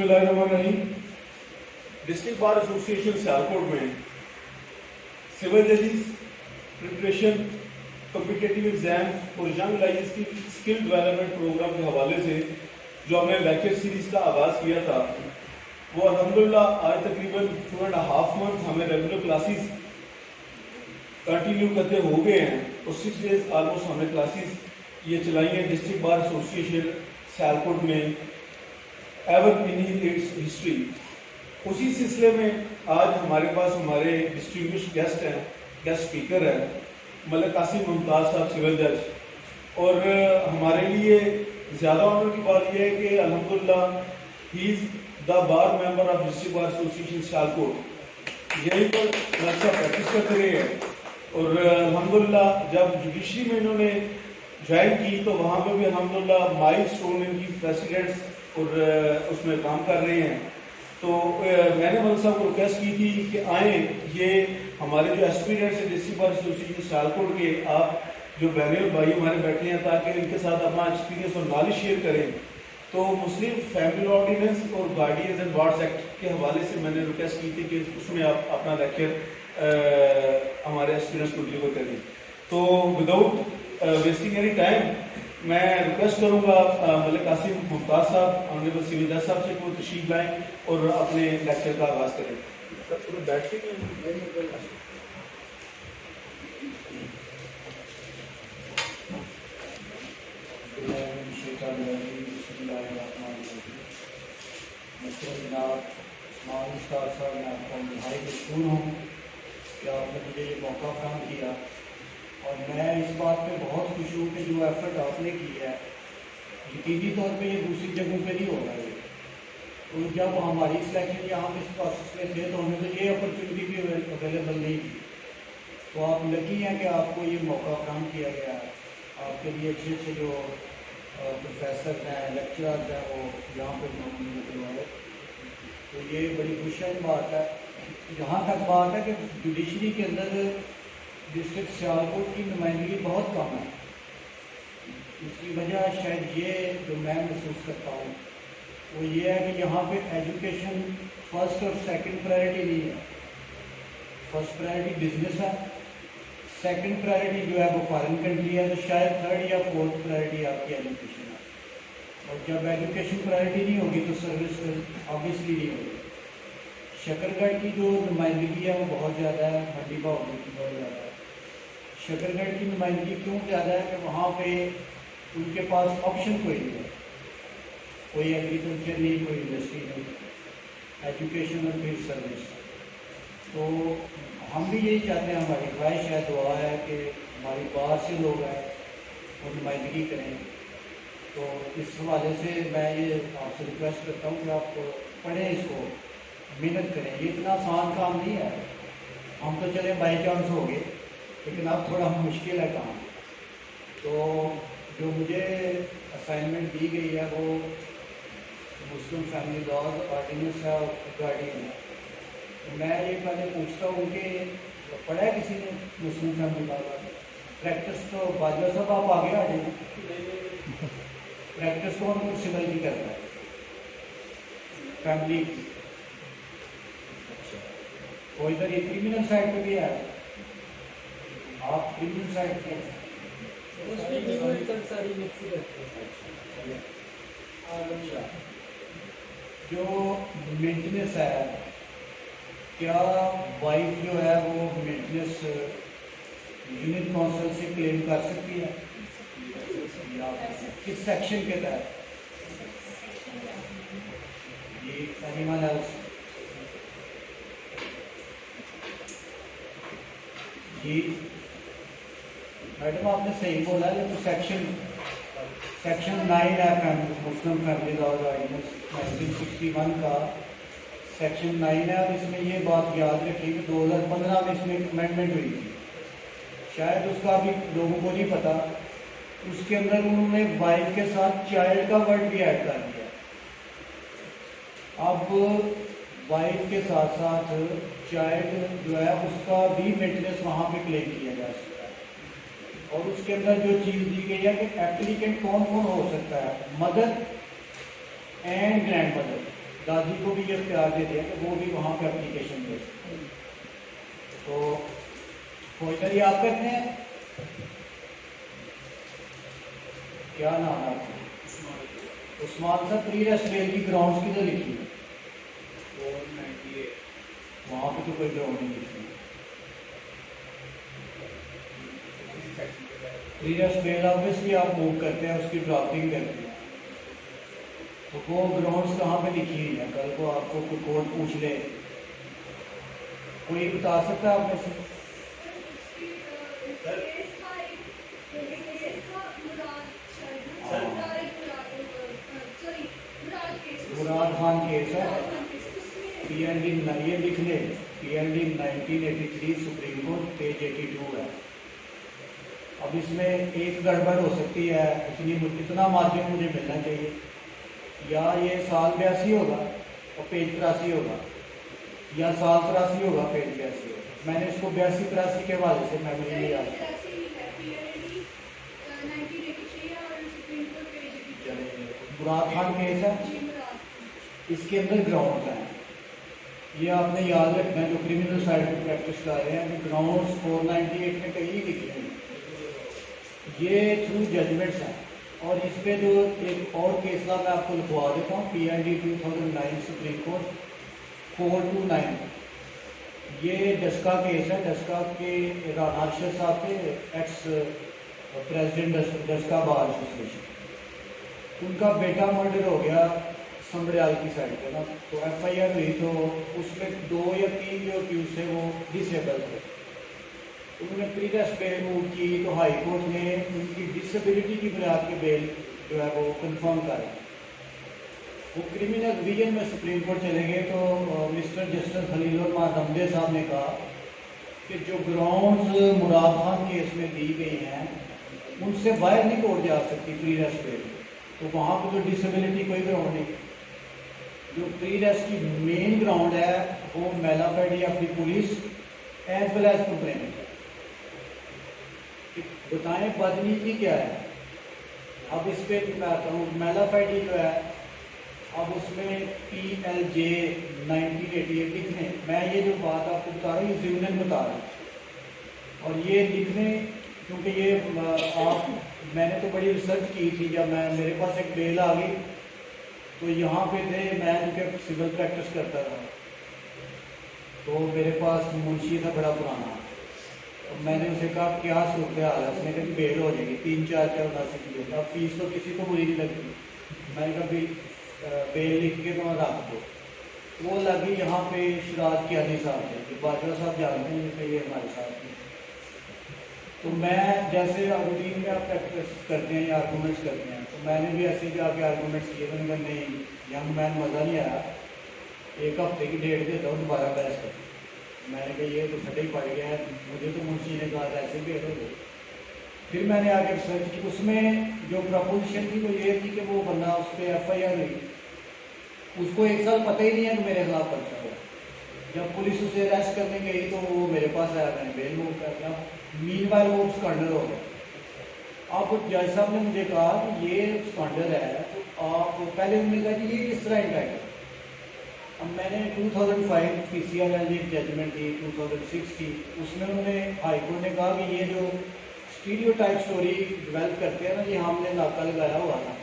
बिस्मिल्लाहिर्रहमानिर्रहीम। District bar association Sialkot में civil जजेस प्रिपरेशन, कॉम्पिटिटिव एग्जाम्स और यंग लाइन्स की स्किल डेवलपमेंट प्रोग्राम के हवाले से जो हमने लेक्चर सीरीज का आगाज़ किया था, वो अल्हम्दुलिल्लाह आज तकरीबन 2.5 मंथ हमें रेगुलर क्लासेस कंटिन्यू करते हो गए हैं और 6 डेज ऑलमोस्ट हमने क्लासेस ये चलाई हैं डिस्ट्रिक्ट बार एसोसिएशन सियालकोट में एवर इन इट्स हिस्ट्री। उसी सिलसिले में आज हमारे पास हमारे डिस्ट्रिब्यूशन गेस्ट हैं, गेस्ट स्पीकर हैं मलिक कासिम मुमताज़ साहब, सिविल जज। और हमारे लिए ज़्यादा ऑनर की बात यह है कि अल्हम्दुलिल्लाह he is the bar member of district bar association Sialkot. यहीं पर अच्छा प्रैक्टिस करते रहे हैं और अल्हम्दुलिल्लाह जब जुडिशरी में इन्होंने ज्वाइन की तो वहाँ पर भी अल्हम्दुलिल्लाह माइलस्टोन इनकी प्रेसिडेंट्स और उसमें काम कर रहे हैं। तो मैंने मलिक साहब को रिक्वेस्ट की थी कि आए, ये हमारे जो एस्पिरेंट्स हैं डिस्ट्रिक्ट बार एसोसिएशन सियालकोट के, आप जो बहनें और भाई हमारे बैठे हैं, ताकि इनके साथ अपना एक्सपीरियंस और नॉलेज शेयर करें। तो मुस्लिम फैमिली ऑर्डिनेंस और गार्डियंस एंड वार्ड्स एक्ट के हवाले से मैंने रिक्वेस्ट की थी कि उसमें आप अपना लेक्चर हमारे एस्पिरेंट्स को डिलीवर करें। तो विदाउट वेस्टिंग एनी टाइम मैं रिक्वेस्ट करूंगा मलिक कासिम मुमताज़ साहब, ऑनरेबल सिविल जज साहब से को तशरीफ लाएं और अपने लेक्चर का आगाज़ करें। सब बैठ के आपने मुझे ये मौका फराहम किया और मैं इस बात पे बहुत खुश हूँ कि जो एफर्ट आपने किया है, यकीनी तौर पे ये दूसरी जगहों पे नहीं हो रहा है। तो जब हमारी सिलेक्शन यहाँ पे इस प्रोसेस में थे तो हमें तो ये अपॉर्चुनिटी भी अवेलेबल नहीं थी। तो आप लकी हैं कि आपको ये मौका फराहम किया गया है। आपके लिए अच्छे अच्छे जो प्रोफेसर हैं, लेक्चरर्स हैं, वो यहाँ पर मौजूद हैं। तो ये बड़ी खुशी की बात है। जहाँ तक बात है कि जुडिशरी के अंदर डिस्ट्रिक्ट सियालकोट की नुमाइंदगी बहुत कम है, इसकी वजह शायद ये जो मैं महसूस करता हूँ वो ये है कि यहाँ पे एजुकेशन फर्स्ट और सेकंड प्रायोरिटी नहीं है। फर्स्ट प्रायोरिटी बिजनेस है, सेकंड प्रायोरिटी जो है वो फॉरेन कंट्री है, तो शायद थर्ड या फोर्थ प्रायोरिटी आपकी एजुकेशन है। और जब एजुकेशन प्रायोरिटी नहीं होगी तो सर्विस ऑब्वियसली नहीं होगी। शकरगढ़ की जो नुमाइंदगी है वो बहुत ज़्यादा है, मंडी बाउंड्री की बहुत ज़्यादा है। शकरगढ़ की नुमाइंदगी क्यों ज़्यादा है कि वहाँ पे उनके पास ऑप्शन कोई नहीं है, कोई एग्रीकल्चर नहीं, कोई इंडस्ट्री नहीं, एजुकेशन और फिर सर्विस। तो हम भी यही चाहते हैं, हमारी ख्वाहिश है, दुआ है कि हमारी बाहर से लोग हैं वो नुमाइंदगी करें। तो इस हवाले से मैं ये आपसे रिक्वेस्ट करता हूँ कि आप पढ़ें, इसको मेहनत करें। ये इतना आसान काम नहीं है। हम तो चले बाई चांस हो गए, लेकिन अब थोड़ा मुश्किल है काम। तो जो मुझे असाइनमेंट दी गई है वो मुस्लिम फैमिली लॉज ऑर्डिनेंस है और गार्डियन है। तो मैं ये पहले पूछता हूँ कि पढ़ा है किसी ने मुस्लिम फैमिली लॉज? प्रैक्टिस तो बाजवा साहब आप आगे आ जाए। प्रैक्टिस कौन कौन सिविल की करता है? फैमिली की। तो इधर ये क्रिमिनल साइड पे भी है, आप क्रिमिनल साइड पे जो मेंटेनेंस है, क्या वाइफ जो है वो मेंटेनेंस यूनिट काउंसिल से क्लेम कर सकती है? किस सेक्शन के तहत? ये एनिमल हेल्थ जी मैडम आपने सही बोला है, लेकिन सेक्शन 9 है मुस्लिम फैमिली लॉज ऑर्डिनेंस 1961 का सेक्शन 9 है। और इसमें ये बात याद रखिए कि 2015 में इसमें अमेंडमेंट हुई थी, शायद उसका अभी लोगों को नहीं पता। उसके अंदर उन्होंने वाइफ के साथ चाइल्ड का वर्ड भी ऐड कर दिया। अब वाइफ के साथ साथ चाइल्ड जो है उसका भी मेंटेनेंस वहाँ पे क्लेम किया जा सकता है। और उसके अंदर जो चीज़ दी गई है कि एप्लीकेंट कौन कौन हो सकता है, मदर एंड ग्रैंड मदर। दादी को भी ये इख्तियार दे दिया कि वो भी वहाँ पे एप्लीकेशन दे सकते हैं। तो फौजदारी आप करते हैं, क्या नाम है आपका? उस्मान साहब, प्री रेस्ट बेल की ग्राउंड्स किधर लिखी है? वहाँ पे तो कोई ग्राउंड नहीं लिखी। प्री रेस्ट बेल ऑब्वियसली आप मूव करते हैं, उसकी ड्राफ्टिंग करते हैं, तो वो ग्राउंड्स कहाँ पे लिखी हुई है? कल को आपको कोई कोर्ट पूछ ले, कोई बता सकता है आप में से? मुराद खान केस है, PND ये लिख ले, PND 1983 सुप्रीम कोर्ट पेज 82 है। अब इसमें एक गड़बड़ हो सकती है, इतना मार्जिन मुझे मिलना चाहिए, या ये साल 82 होगा और पेज 83 होगा, या साल 83 होगा पेज 82 होगा। मैंने इसको 82-83 के हवाले से मेमोरी में याद किया। मुराद खान केस है, इसके अंदर ग्राउंड है, ये आपने याद रखना है जो क्रिमिनल साइड में प्रैक्टिस कर रहे हैं। ग्राउंड्स 498 में कहीं लिखे हैं, ये थ्रू जजमेंट्स हैं। और इस पे जो एक और केस था मैं आपको लिखवा देता हूँ, PND 2009 सुप्रीम कोर्ट 429, ये डस्का केस है। डस्का के राना अरशद साहब थे, ex president Daska bar association, उनका बेटा मर्डर हो गया संबड़ियाल की साइड पे ना, तो FIR हुई, तो उसमें 2 या 3 जो अक्यूज थे वो डिसेबल थे। उन्होंने प्री रेस्ट बेल मूव की, तो हाई कोर्ट ने उनकी डिसेबिलिटी की बुनियाद पे बेल जो है वो कंफर्म कर, वो क्रिमिनल डिवीजन में सुप्रीम कोर्ट चले गए, तो मिस्टर जस्टिस खलील मारदमदे साहब ने कहा कि जो ग्राउंड्स मुराद खान केस में दी गई हैं उनसे बाहर नहीं कोर्ट जा सकती प्री रेस्ट बेल, तो वहाँ पर तो डिसेबिलिटी कोई ग्राउंड नहीं। जो प्री रेस्ट की मेन ग्राउंड है वो mala fide of the police as well as complainant है। बताएं बदनीति क्या है? अब इस पे मैं आता हूँ, मेलाफेडी जो है, अब उसमें PLJ 1988 लिखने, मैं ये जो बात आपको बता रहा हूँ ये ज़िमनन बता रहा हूँ, और ये लिखने क्योंकि ये मैंने तो बड़ी रिसर्च की थी, जब मेरे पास एक बेल आ गई तो यहाँ पे थे, मैं क्योंकि सिविल प्रैक्टिस करता था, तो मेरे पास मुंशी था बड़ा पुराना, तो मैंने उसे कहा क्या सूरत हाल है? उसने कहा कि बेल हो जाएगी 3-4 की बेल, अब फीस तो किसी को बुरी नहीं लगती। मैंने कहा बेल लिख के तो रख दो, वो लगी यहाँ पे शराद कियानी साहब थे, कि बाजवा साहब जानते हैं कि ये हमारे साथ हैं। तो मैं जैसे रूटीन में आप प्रैक्टिस करते हैं या आर्गूमेंट्स करते हैं, तो मैंने भी ऐसे जाके आर्गूमेंट्स किए, मैंने कहा नहीं यंग मैन मज़ा नहीं आया, एक हफ्ते की डेट देता हूँ दोबारा बहस कर। मैंने कहा ये तो फटे ही पड़ गया है, मुझे तो मुंशी ने कहा था ऐसे भी हो गए। फिर मैंने आगे रिसर्च की, उसमें जो प्रपोजिशन थी वो ये थी कि वो बंदा उस पर FIR हुई, उसको 1 साल पता ही नहीं है कि मेरे खिलाफ पर्चा हुआ। जब पुलिस उसे अरेस्ट करने गई तो वो मेरे पास आया, मैंने बेल मूव कर दिया। मीनवाइल वो स्कैंडल हो गया। अब जज साहब ने मुझे कहा कि ये स्कैंडल है, तो आप पहले उन्होंने कहा कि ये किस तरह इंटाइटल। अब मैंने 2005 PCRL एक जजमेंट दी 2006 की, उसमें उन्होंने हाई कोर्ट ने कहा कि ये जो स्टीरियोटाइप स्टोरी डेवलप करते हैं ना, ये हमने नाका लगाया हुआ था,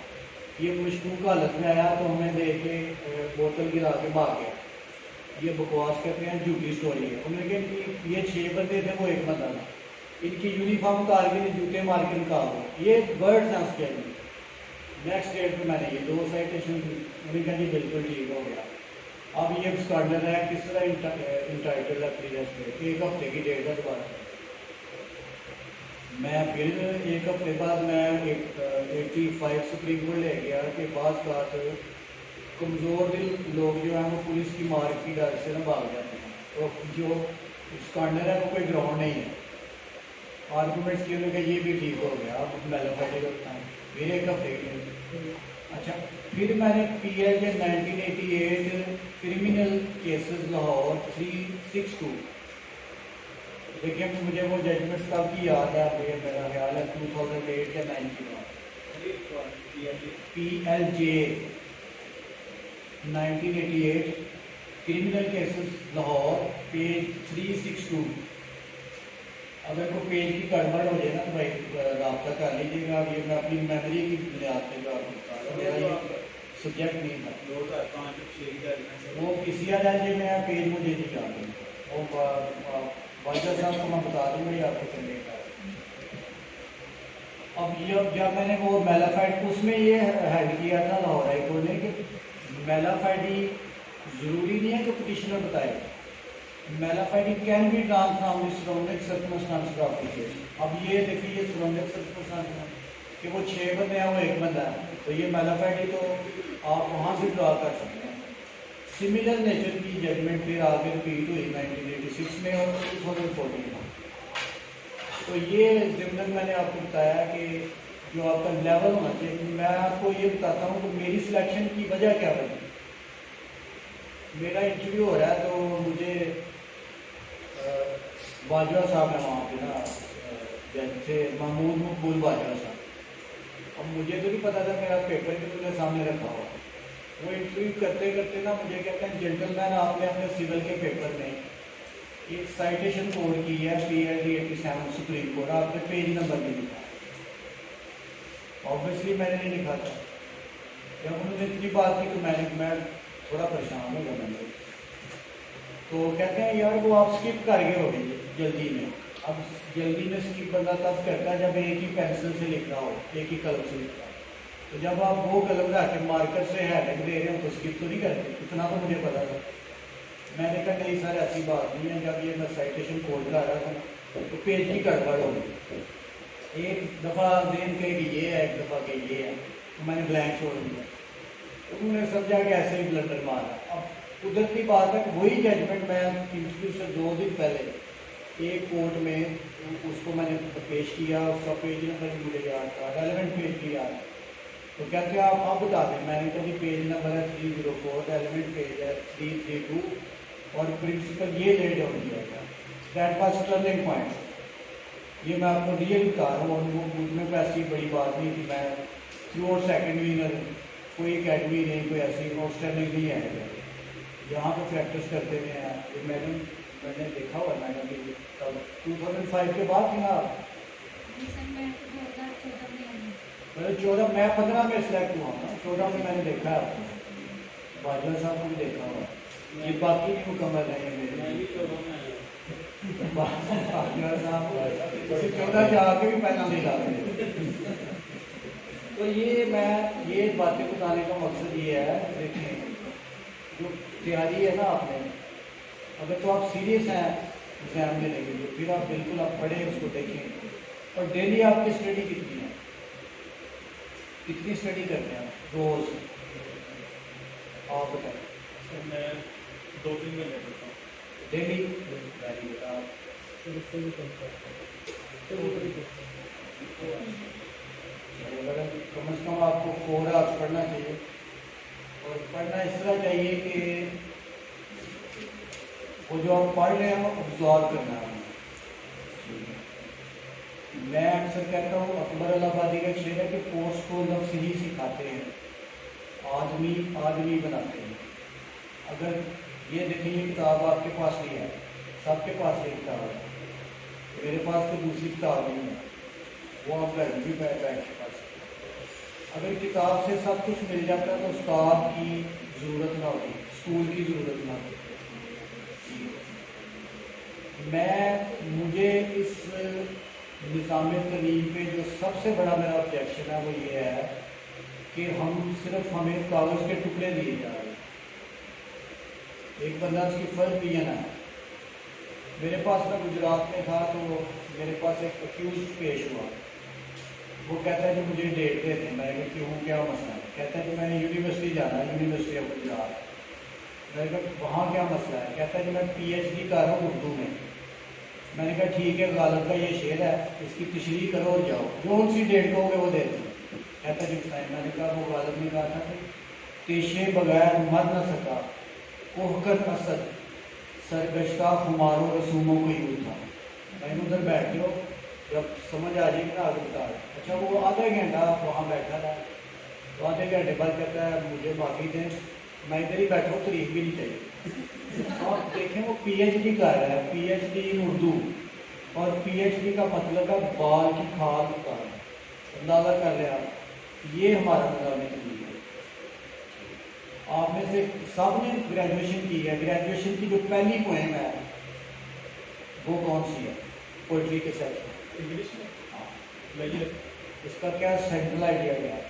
ये मशकूक हालत में आया तो हमें देख के बोतल गिरा के भाग गया, ये बकवास करते हैं, झूठी स्टोरी है। उन्होंने कहा कि ये 6 बंदे थे, वो 1 बंदा था, इनकी यूनिफॉर्म उतार के जूते मार के निकाल दो, ये वर्ड्स हैं उसके। नेक्स्ट डेट में मैंने ये 2 साइटेशन दी, उन्होंने कहा जी बिल्कुल ठीक हो गया। अब ये स्कैंडल है, किस तरह इंटाइटल है प्री रेस्ट में, 1 हफ्ते की डेट है दोबारा। मैं फिर 1 हफ्ते बाद मैं 85 सुप्रीम कोर्ट ले गया कि बात कमज़ोर दिल लोग जो हैं वो पुलिस की मार की डर से ना भाग जाते हैं, तो जो स्कैंडल है वो कोई ग्राउंड नहीं है। आर्गूमेंट्स की उन्होंने कहा ये भी ठीक हो गया, अब मेलाफेडी करता है, फिर 1 हफ्ते की। अच्छा, फिर मैंने PLJ 1988 क्रिमिनल केसेस लाहौर 362, देखिए मुझे वो जजमेंट्स कब की याद है, मेरा ख्याल है 2008 या 9 की बात। PLJ 1988 criminal cases Lahore page 362। अगर कोई पेज की गड़बड़ हो जाए ना तो भाई रब्ता कर लीजिएगा। अब ये मैं अपनी मेमोरी की बुनियाद पर जो आपको बता रहा हूँ, मेरा ये सब्जेक्ट नहीं था। वो PCRL में पेज मुझे नहीं याद है, वो वाजा साहब को मैं बता दूँगा ये आपको करने का। अब ये जब मैंने वो मेलाफाइड उसमें ये हेड किया था लाहौर हाई कोर्ट ने कि मेलाफाइडी ज़रूरी नहीं है कि पिटिशनर बताए, mala fide can be drawn from the surrounding circumstances of the case. अब ये देखिए ये सराउंडिंग सर्कमस्टांसेस कि वो 6 बंदे हैं वो 1 बंदा है, तो ये मेलाफाइडी तो आप वहाँ से ड्रा कर सकते हैं। सिमिलर नेचर की जजमेंट फिर आगे रिपीट हुई 1986 में और 2014 में। तो ये जिम्मन मैंने आपको बताया कि जो आपका लेवल होना चाहिए। मैं आपको ये बताता हूँ कि मेरी सिलेक्शन की वजह क्या बनी। मेरा इंटरव्यू हो रहा है तो मुझे बाजवा साहब है वहाँ पे ना, जैसे महमूद मकबूल बाजवा साहब। अब मुझे तो नहीं पता था, मेरा पेपर भी तुमने सामने रखा हुआ। वो इंटरव्यू करते करते ना मुझे कहते हैं जेंटलमैन आपने अपने सिविल के पेपर में एक साइटेशन कोड की है PLD 87 सुप्रीम कोर्ट, आपने पेज नंबर नहीं लिखा। ऑब्वियसली मैंने नहीं लिखा था। जब उन्होंने इतनी बात की तो मैं थोड़ा परेशान हो गया। मैंने तो कहते हैं यार वो आप स्किप कर गए हो जल्दी में। अब जल्दी में स्किप बंदा तब करता है जब एक ही पेंसिल से लिख रहा हो, एक ही कलम से लिख रहा हो। तो जब आप वो कलम रख के मार्कर से हेडिंग दे रहे हो तो स्किप तो नहीं करते, इतना तो मुझे पता था। मैंने कहा नहीं सर ऐसी बात नहीं है। जब ये मैं साइटेशन कोड ला रहा था तो पेज की गड़बड़ हो गई, एक दफ़ा देन कहेगी ये है, एक दफ़ा कही ये है, तो मैंने ब्लैंक छोड़ दिया। उन्होंने समझा कि ऐसे ही ब्लंडर मारा। अब कुदरती बात है वही जजमेंट मैं इंटरव्यू से 2 दिन पहले एक कोर्ट में उसको मैंने पेश किया। उसका पेज नंबर मुझे याद था, रेलिवेंट पेज भी याद। तो कहते हैं आप बता दें। मैंने कहा जी पेज नंबर है 304, रेलिवेंट पेज है 332 और प्रिंसिपल ये लेट डाउन किया गया। That was turning point. ये मैं आपको रियल बता रहा हूँ और वो मुझमें कोई ऐसी बड़ी बात नहीं कि मैं थ्रू और सेकेंड विनर, कोई अकेडमी नहीं, कोई ऐसी आउटस्टैंडिंग नहीं है। यहाँ पे प्रैक्टिस करते हुए हैं। ये मैडम मैंने देखा हुआ मैडम की तब 2005 के बाद थी ना आप? मैंने 14 मैं 15 में सिलेक्ट हुआ ना, 14 में मैंने देखा है आपको। बाजवा साहब को भी देखा हुआ। ये बाकी भी मुकम्मल है मेरे। बाजवा साहब 14 के आगे भी पहला नहीं लाते। तो ये मैं ये बातें बताने का मकसद ये है, देखें जो तैयारी है ना आपने, अगर तो आप सीरियस हैं एग्जाम देने के लिए फिर आप बिल्कुल आप पढ़ें, उसको देखें। और डेली आपकी स्टडी कितनी है, कितनी स्टडी करते हैं रोज आप बताएं? मैं 2-3 घंटे पढ़ता हूँ डेली। कम से कम आपको 4 आवर्स पढ़ना चाहिए। और पढ़ना इस तरह चाहिए कि वो जो आप पढ़ रहे हो अब्जॉर्व करना है। मैं अक्सर कहता हूँ अकबर इलाहाबादी का शेर है कि पोस्ट को लफ्ज़ ही सिखाते हैं, आदमी आदमी बनाते हैं। अगर ये देखिए ये किताब आपके पास नहीं है, सबके पास ये किताब है, मेरे पास तो दूसरी किताब नहीं है, वो आप घर भी बैठ के पढ़ सकते हैं। अगर किताब से सब कुछ मिल जाता है तो उस्ताद की ज़रूरत ना होती, स्कूल की ज़रूरत ना होती। मुझे इस निज़ाम तलीम पे जो सबसे बड़ा मेरा ऑब्जेक्शन है वो ये है कि हमें कागज़ के टुकड़े दिए जा रहे हैं। एक बंदा उसकी फर्स्ट डिवीजन है। मेरे पास मैं गुजरात में था तो मेरे पास एक अक्यूज पेश हुआ। वो कहता है कि मुझे डेट दे दें। मैं क्यों, क्या मसला है? कहता है कि मैंने यूनिवर्सिटी जाना है, यूनिवर्सिटी ऑफ गुजरात। मैंने कहा वहाँ क्या मसला है? कहता है कि मैं PhD कर रहा हूँ उर्दू में। मैंने कहा ठीक है, गालिब का ये शेर है, इसकी तशरीह करो और जाओ, जो उनसी डेट कहोगे वो दे दो। कहता है जी बताएं। मैंने कहा वो गालिब ने कहा था कि पेशे बगैर मर न सका कोहकर असद सरगश्ता खुमारो रसूमों को यूँ था। मैंने उधर बैठ जाओ, जब समझ आ जाएगी ना आगे बता रहे। अच्छा वो आधा घंटा वहाँ बैठा था, तो आधे घंटे बाद कहता है मुझे माफ़ी दें, मैं इधर ही बैठा हूँ, तारीफ भी नहीं चाहिए। और देखें वो पीएचडी कर रहा है, पीएचडी इन उर्दू, और पीएचडी का मतलब है बाल की खाल उतारना। अंदाजा कर रहे हैं आप, ये हमारा निज़ाम तब्दीली है। आप में से सब ने ग्रेजुएशन की है, ग्रेजुएशन की जो पहली पोएम है वो कौन सी है पोइट्री के सेक्शन? इंग्लिश में हाँ, लगी इसका क्या सेंट्रल आइडिया क्या है?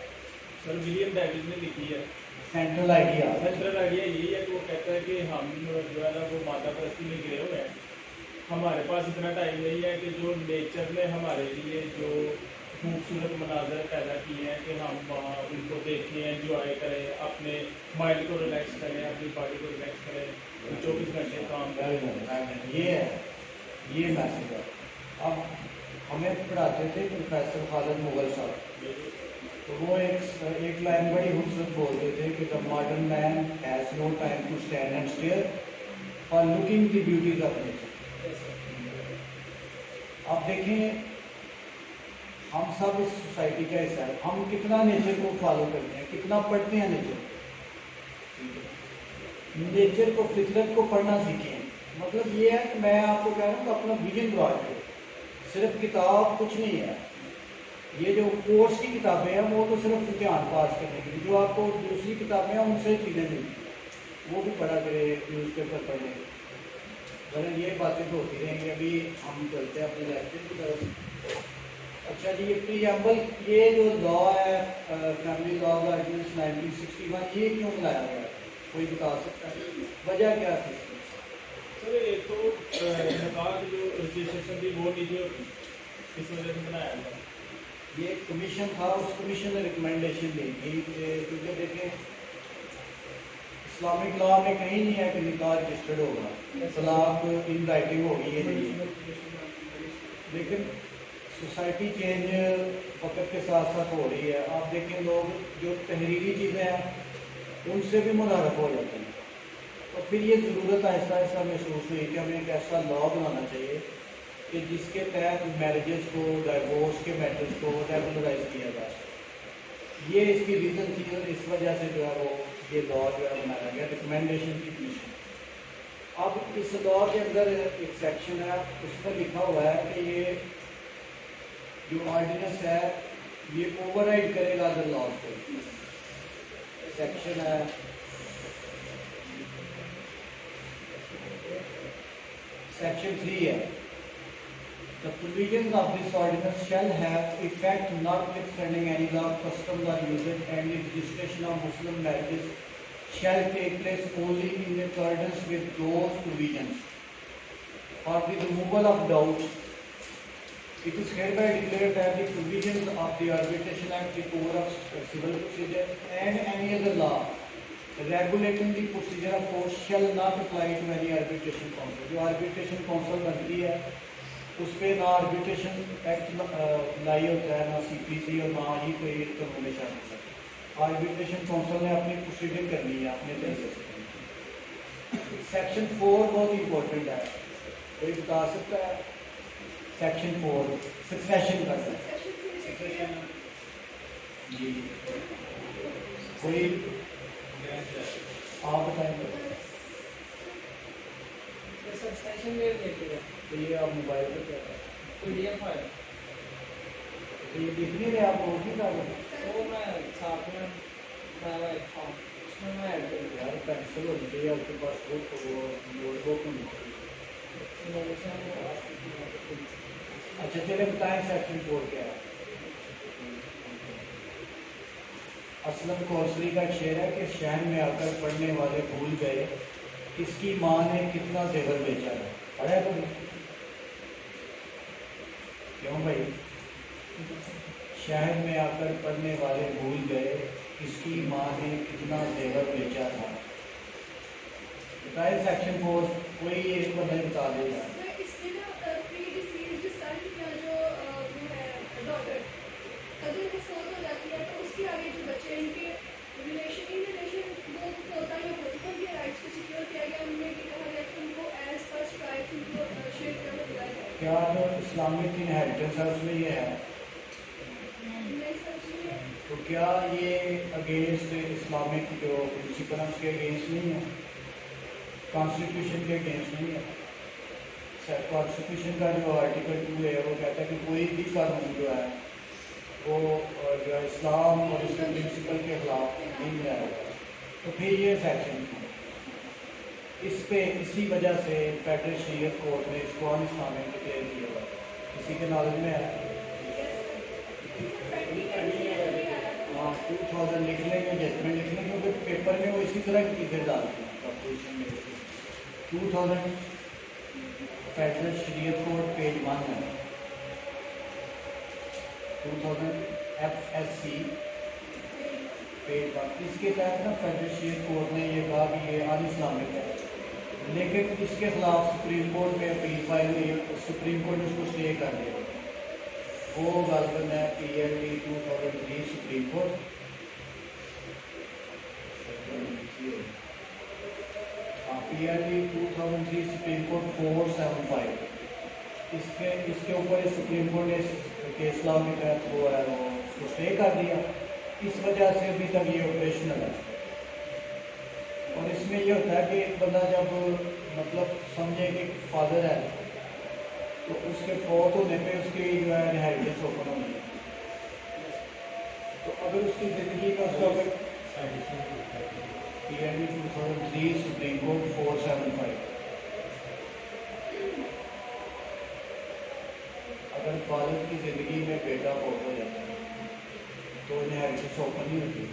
सर विलियम डेविस ने लिखी है। सेंट्रल आइडिया सेंट्रल आइडिया यही है कि वो कहता है कि हम जो है ना वो माता परस्ती में गिरे हुए हैं, हमारे पास इतना टाइम नहीं है कि जो नेचर ने हमारे लिए जो खूबसूरत मनाजर पैदा किए हैं कि हम वहाँ उनको देखें, एंजॉय करें, अपने माइंड को रिलैक्स करें, अपनी बॉडी को रिलैक्स करें, 24 घंटे काम करें। ये है, ये मैसेज है। अब हमें पढ़ाते थे प्रोफेसर खालिद मुगल साहब, तो वो एक लाइन बड़ी खूबसूरत बोलते थे कि the modern man has no time to stand and stare for looking the beauties of nature. आप देखें हम सब इस सोसाइटी का हिस्सा है, हम कितना नेचर को फॉलो करते हैं, कितना पढ़ते हैं नेचर, नेचर को, फितरत को पढ़ना सीखें। मतलब ये है कि मैं आपको कह रहा हूँ कि अपना विजन ब्रॉड करो, सिर्फ किताब कुछ नहीं है। ये जो कोर्स की किताबें हैं वो तो सिर्फ इम्तिहान पास करने के लिए, जो आपको दूसरी किताबें हैं उनसे चीज़ें मिलती हैं, वो भी पढ़ा करे, न्यूज़पेपर पढ़े। वरना ये बातें तो होती रहेंगी। अभी हम चलते हैं अपने लेक्चर की तरफ। अच्छा जी, ये प्रीएम्बल, ये जो लॉ है फैमिली लॉ का 1961, ये क्यों बनाया गया है, कोई बता सकता है वजह क्या थी? सर एक तो सरकार की जो रजिस्ट्रेशन थी वो नहीं होती, इस वजह से बनाया गया। ये एक कमीशन था, उस कमीशन ने रिकमेंडेशन दी थी क्योंकि देखें इस्लामिक लॉ में कहीं नहीं है कि निकाह रजिस्टर्ड होगा, तलाक इन राइटिंग होगी, ये नहीं है। लेकिन सोसाइटी चेंज वक्त के साथ साथ हो रही है। आप देखें लोग जो तहरीरी चीज़ें हैं उनसे भी मुतारफ हो जाते हैं, और फिर ये ज़रूरत आहिस्ता आहिस्ता महसूस हुई कि हमें एक ऐसा लॉ बनाना चाहिए कि जिसके तहत मैरिजेस को, डाइवोर्स के मैटर्स को रेगुलराइज किया जाए। ये इसकी रीज़न थी, और इस वजह से जो है वो ये लॉ जो है बनाया गया, रिकमेंडेशन की कमीशन। अब इस लॉ के अंदर एक सेक्शन है, उसमें लिखा हुआ है कि ये जो ऑर्डिनेंस है ये ओवरराइड करेगा अदर लॉज को। सेक्शन है सेक्शन 3 है, the provisions of this ordinance shall have effect notwithstanding any law, customs or usage, and the registration of Muslim marriages shall take place only in accordance with those provisions. For the removal of doubt, it is hereby declared that the provisions of the Arbitration Act, the Code of Civil Procedure, and any other law regulating the procedure of court shall not apply to any arbitration council. जो arbitration council बनती है उस पर ना arbitration act लाई होता है, ना CPC, और ना ही कोई कानून शामिल है। arbitration council ने अपनी प्रोसीडिंग करनी है अपने तरीके से। सेक्शन 4 बहुत इंपॉर्टेंट है, कोई बता सकता है? सेक्शन 4 सक्सेशन का है जी, कोई आप बताएंगे? सब्सटेंशन में रिलेटेड है, तो ये आप मोबाइल पर क्या करें, पीडीएफ फाइल तो ये दिख नहीं रहे आप नोट नहीं कर रहे? वो मैं साथ में बनाया एक फॉर्म, उसमें मैं ऐड कर दिया। यार पेंसिल होनी चाहिए आपके पास, वो नोटबुक होनी चाहिए। अच्छा चले बताएं सेक्शन 4 क्या है। असलम कौसरी का शेर है कि शहर में आकर पढ़ने वाले भूल गए इसकी माँ ने कितना जेवर बेचा है। पढ़ा तो क्यों भाई? शहर में आकर पढ़ने वाले भूल गए इसकी माँ ने कितना जेवर बेचा था। बताए सेक्शन 4, कोई एक बंदे बता देगा। इसमें ना प्री-डिसीज्ड सन या जो वो है डॉटर, अगर वो फोन हो जाती है तो उसके आगे जो बच्चे हैं इनके रिलेशन वो पोता या पोती को उनके राइट्स को सिक्योर किया गया। उनमें ये कहा गया कि उनको एज फर्स्ट राइट्स उनको शेयर करना दिया जाए। क्या जो इस्लामिक इनहेरिटेंस है उसमें ये है? नहीं सर, उसमें तो क्या ये अगेंस्ट इस्लामिक जो प्रिंसिपल है उसके अगेंस्ट नहीं है, कॉन्स्टिट्यूशन के अगेंस्ट नहीं है? कॉन्स्टिट्यूशन का जो आर्टिकल 2 है वो कहता है कि कोई भी कानून जो है वो जो है इस्लाम और उसके प्रिंसिपल के खिलाफ नहीं जाएगा। तो फिर ये सेक्शन इस पे इसी वजह से फेडरल शरीयत कोर्ट ने इसको अन इस्लामिक डिक्लेयर किया हुआ है। किसी के नॉलेज में है? हाँ 2000 लिख लेंगे, जजमेंट लिख लेंगे, क्योंकि पेपर में वो इसी तरह की चीज़ें डालते हैं कंपोजिशन में। 2000 फेडरल शरीयत कोर्ट पेज 1 है, 2000 FSC पेज 1। इसके तहत ना फेडरल शरीयत कोर्ट ने ये कहा कि ये अन इस्लामिक है, लेकिन इसके खिलाफ सुप्रीम कोर्ट में अपील फाइल हुई है, सुप्रीम कोर्ट ने उसको स्टे कर दिया। वो गलबन है PLD 2003 supreme court, PLD 2003 supreme court 475। इसके ऊपर सुप्रीम कोर्ट ने केस लॉ के तहत वो है वो उसको स्टे कर दिया। इस वजह से अभी तक ये ऑपरेशनल है। और इसमें ये होता है कि एक बंदा जब मतलब समझे कि फादर है तो उसके फौत होने पे उसकी जो है इनहेरिटेंस ओपन होनी है। तो अगर उसकी ज़िंदगी का उसका PLD 2003 सुप्रीम कोर्ट 475, अगर बालिग की ज़िंदगी में बेटा फौत हो जाता है तो इनहेरिटेंस ओपन नहीं होती।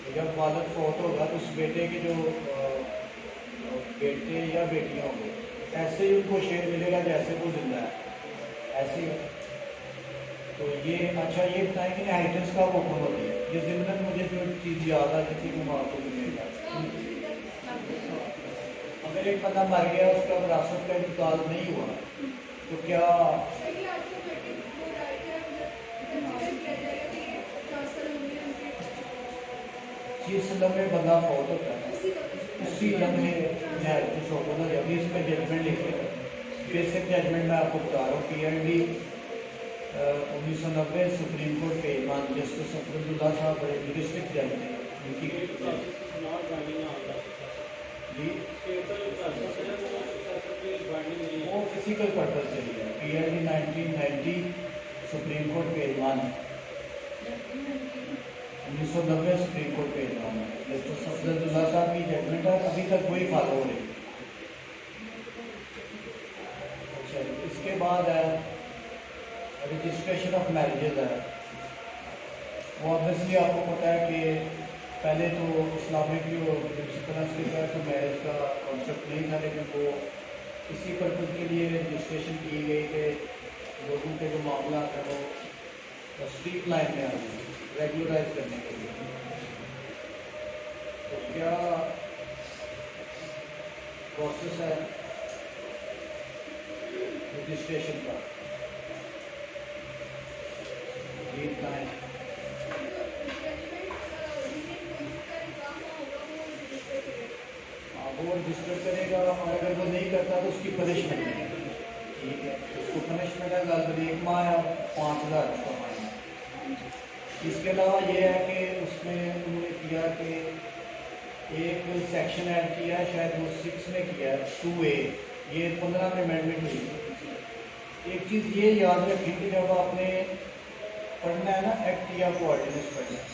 तो जब बालिग फौत होगा तो उस बेटे के जो बेटे या बेटियां होंगे ऐसे ही उनको शेयर मिलेगा जैसे वो जिंदा है, ऐसे ही। तो ये अच्छा ये बताएं कि इनहेरिटेंस का ओपन होती है। ये ज़िम्मन मुझे जो चीज़ याद आ थी कि मैं आपको मिलेगा। अगर एक बंदा मर गया उसका विरासत का इंतकाल नहीं हुआ तो क्या जिस लम्हे बंदा फौत होता है उसी लम्हे इनहेरिटेंस ओपन हो जाती है। इस पर जजमेंट लिखे, बेसिक जजमेंट मैं आपको बता रहा हूँ। PLD 1990 supreme court page 1, justice Abdullah साहब बड़े डिस्ट्रिक्ट जज थे उनकी जी वो फिजिकल पर्पज के लिए। PLD 1990 supreme court page 1, 1990 supreme court page 1 justice Abdullah साहब की जजमेंट है, अभी तक वही फॉलो हो रही। अच्छा इसके बाद है रजिस्ट्रेशन ऑफ मैरिजेज है। वो ऑब्वियसली आपको पता है कि पहले तो इस्लामिक जो प्रिंसिपल के तहत तो मैरिज का कॉन्सेप्ट नहीं था, लेकिन वो इसी पर्पज़ के लिए रजिस्ट्रेशन की गई कि लोगों के जो मामला है वो स्ट्रीट लाइन में आ गए, रेगुलराइज करने के लिए। तो क्या प्रोसेस है रजिस्ट्रेशन का? वो रजिस्टर करेगा और अगर वो नहीं करता तो उसकी पनिशमेंट है। ठीक है, उसको पनिशमेंट है लगभग 1 माह या 5000 उसका फाइन। इसके अलावा ये है कि उसमें उन्होंने किया कि एक सेक्शन ऐड किया है, शायद वो 6 में किया है 2A, ये 15 में अमेंडमेंट हुई। एक चीज़ ये याद रखें कि जब आपने पढ़ना है ना एक्ट या कोऑर्डिनेंस पढ़ना है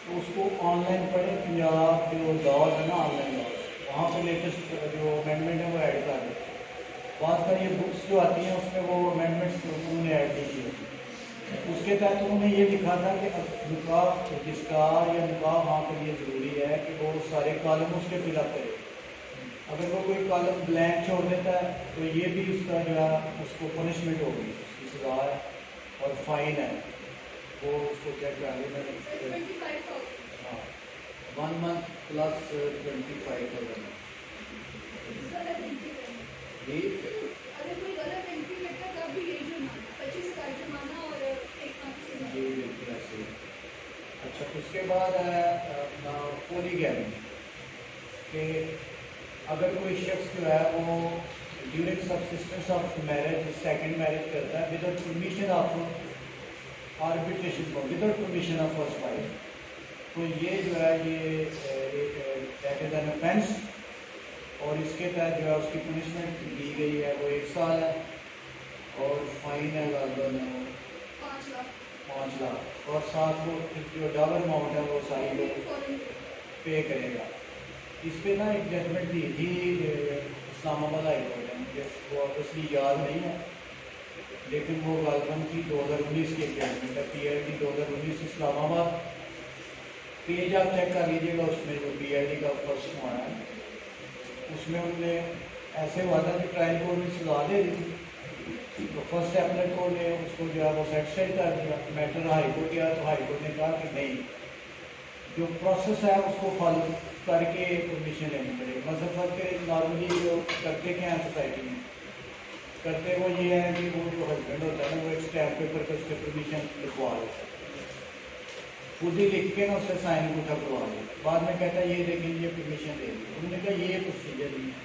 तो उसको ऑनलाइन पढ़ें। पंजाब जो लॉज है ना ऑनलाइन लॉज, वहाँ पे लेटेस्ट जो अमेंडमेंट है वो ऐड कर दें। बात कर ये बुक्स जो आती हैं उसमें वो अमेंडमेंट्स उन्होंने ऐड नहीं किए। उसके तहत उन्होंने ये लिखा था कि निकाह रजिस्ट्रार या निकाह वहाँ के लिए ज़रूरी है कि वो सारे कॉलम उसके फिलअप करे। अगर वो कोई कॉलम ब्लैंक छोड़ देता है तो ये भी उसका जो है उसको पनिशमेंट होगी, उसकी सज़ा है और फाइन है। वो उसको चेक कर लेना। हाँ 1 मंथ प्लस 25,000 जी। जी बिल्कुल ऐसे। अच्छा उसके बाद है अपना पोलीगैमी कि अगर कोई शख्स जो है वो during subsistence of marriage second marriage करता है विदाउट परमिशन ऑफ आर्बिट्रेशन को without permission of first wife. तो ये जो है ये दैट इज एन ऑफेंस, और इसके तहत जो है उसकी पनिशमेंट दी गई है वो 1 साल है, और फाइन है लगभग 5 लाख 5 लाख, और साथ वो जो डबल अमाउंट है वो सारी वो फॉरेन पे करेगा। इस पे ना एक जजमेंट दी थी इस्लामाबाद हाई कोर्ट ने, मुझे वो ऑब्वियसली याद नहीं है, लेकिन वो गालबन की 2019 की जजमेंट है, PID 2019 इस्लामाबाद। पेज आप चेक कर लीजिएगा, उसमें जो PID का फर्स्ट हुआ है उसमें उनने ऐसे हुआ था कि ट्रायल कोर्ट में सजा दे दी थी, तो फर्स्ट एपलेट कोर्ट ने उसको जो है वो सेटिस्फाइड कर दिया। मैटर हाई कोर्ट गया तो हाई कोर्ट ने कहा कि नहीं, जो प्रोसेस है उसको फॉलो करके परमिशन लेनी पड़ेगी। मतलब फर्क नॉर्मली जो करते क्या है सोसाइटी में, करते वो ये है कि वो जो हस्बैंड होता है ना वो एक स्टैम्प पेपर पर उसके परमिशन लिखवा लेता है, खुद ही लिख के ना उससे साइन उठा करवा लेता, बाद में कहता है ये देखें ये परमिशन दे दी। उन्होंने कहा ये प्रोसीजर नहीं है,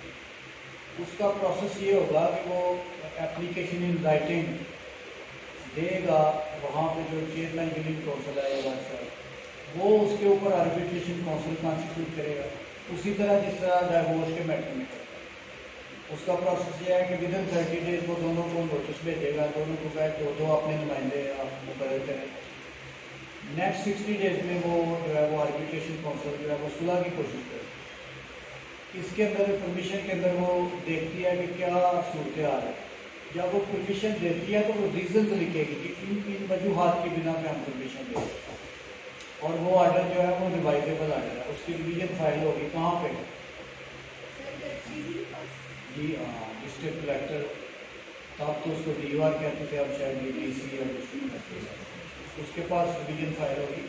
उसका प्रोसेस ये होगा कि वो एप्लीकेशन इन राइटिंग देगा, वहाँ पे जो चेयरमैन यूनियन काउंसिल है या वो उसके ऊपर आर्बिट्रेशन काउंसिल कॉन्स्टिट्यूट करेगा, उसी तरह जिस तरह डाइवोर्स के मैटर में करता है। उसका प्रोसेस ये है कि विद इन 30 डेज वो दोनों को नोटिस भेजेगा, दोनों को कहे दो अपने नुमाइंदे आप मुकर्रर करें। नेक्स्ट 60 डेज में वो जो है वो आर्बिट्रेशन काउंसिल जो है वो सुलह की कोशिश करे। इसके अंदर परमिशन के अंदर वो देखती है कि क्या सूरत हाल है। जब वो परमिशन देती है तो वो रीजन लिखेगी कि इन वजूहात के बिना पे हम परमिशन देंगे, और वो आर्डर जो है वो रिवाइजेबल आर्डर है, उसकी रिवीजन फाइल होगी कहाँ पे? जी हाँ, डिस्ट्रिक्ट कलेक्टर, तब तो उसको DOR कहते थे, अब शायद DC या उसके पास रिवीजन फाइल होगी।